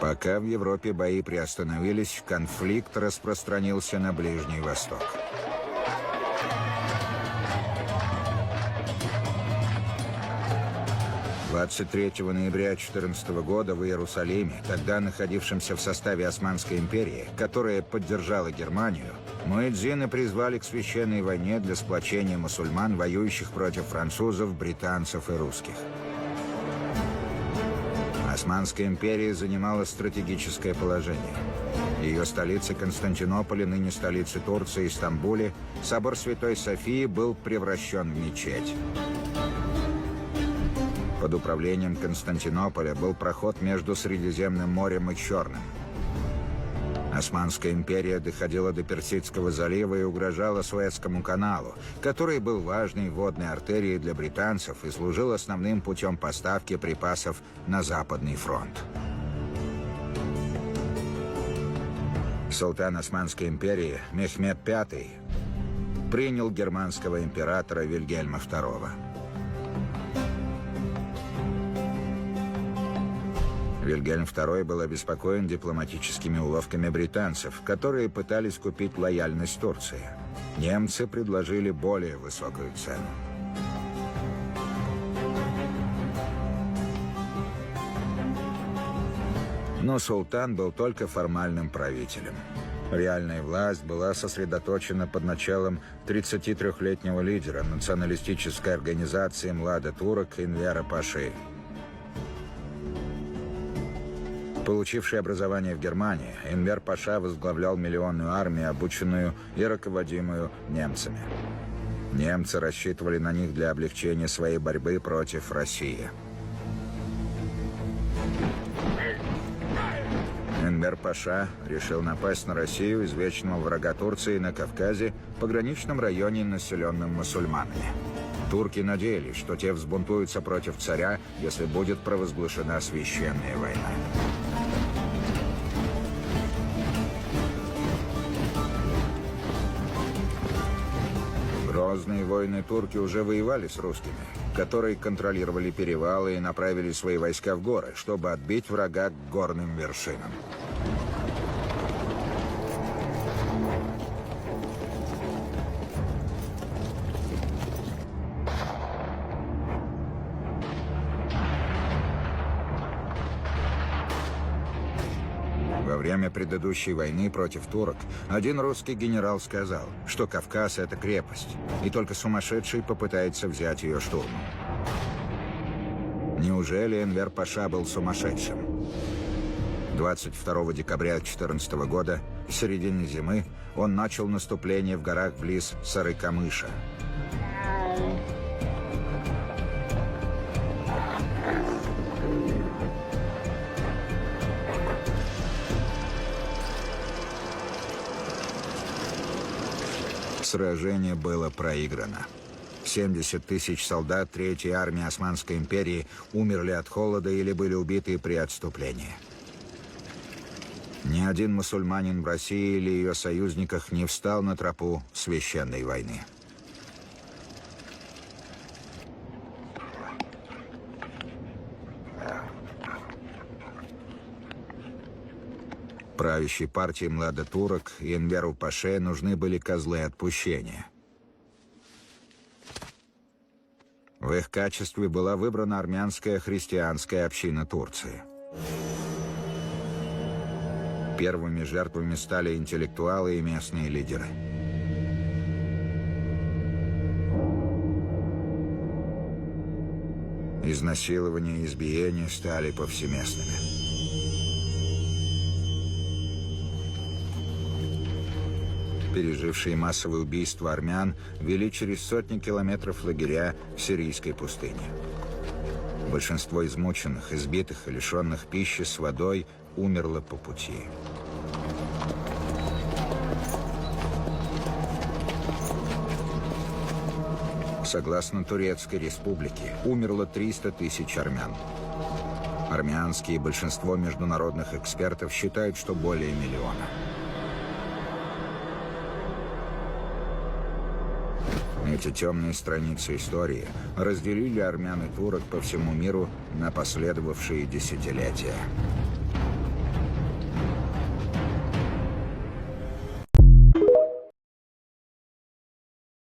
Пока в Европе бои приостановились, конфликт распространился на Ближний Восток. «23 ноября 2014 года в Иерусалиме, тогда находившемся в составе Османской империи, которая поддержала Германию, муэдзины призвали к священной войне для сплочения мусульман, воюющих против французов, британцев и русских. Османская империя занимала стратегическое положение. Ее столице Константинополе, ныне столице Турции, Стамбуле, собор Святой Софии был превращен в мечеть. Под управлением Константинополя был проход между Средиземным морем и Черным. Османская империя доходила до Персидского залива и угрожала Суэцкому каналу, который был важной водной артерией для британцев и служил основным путем поставки припасов на Западный фронт. Султан Османской империи Мехмед V принял германского императора Вильгельма II. Вильгельм II был обеспокоен дипломатическими уловками британцев, которые пытались купить лояльность Турции. Немцы предложили более высокую цену. Но султан был только формальным правителем. Реальная власть была сосредоточена под началом 33-летнего лидера националистической организации «Млада Турок» Энвера Паши. Получивший образование в Германии, Энвер Паша возглавлял миллионную армию, обученную и руководимую немцами. Немцы рассчитывали на них для облегчения своей борьбы против России. Энвер Паша решил напасть на Россию, извечного врага Турции, на Кавказе, пограничном районе, населенном мусульманами. Турки надеялись, что те взбунтуются против царя, если будет провозглашена священная война. Грозные воины турки уже воевали с русскими, которые контролировали перевалы и направили свои войска в горы, чтобы отбить врага к горным вершинам. Во время предыдущей войны против турок один русский генерал сказал, что Кавказ — это крепость, и только сумасшедший попытается взять ее штурмом. Неужели Энвер Паша был сумасшедшим? 22 декабря 2014 года, в середине зимы, он начал наступление в горах близ Сары-Камыша. Сражение было проиграно. 70 тысяч солдат Третьей армии Османской империи умерли от холода или были убиты при отступлении. Ни один мусульманин в России или ее союзниках не встал на тропу священной войны. Правящей партии Млада Турок и Энверу Паше нужны были козлы отпущения. В их качестве была выбрана армянская христианская община Турции. Первыми жертвами стали интеллектуалы и местные лидеры. Изнасилования и избиения стали повсеместными. Пережившие массовые убийства армян вели через сотни километров лагеря в сирийской пустыне. Большинство измученных, избитых и лишенных пищи с водой умерло по пути. Согласно Турецкой республике, умерло 300 тысяч армян. Армянские и большинство международных экспертов считают, что более миллиона. Эти темные страницы истории разделили армян и турок по всему миру на последовавшие десятилетия.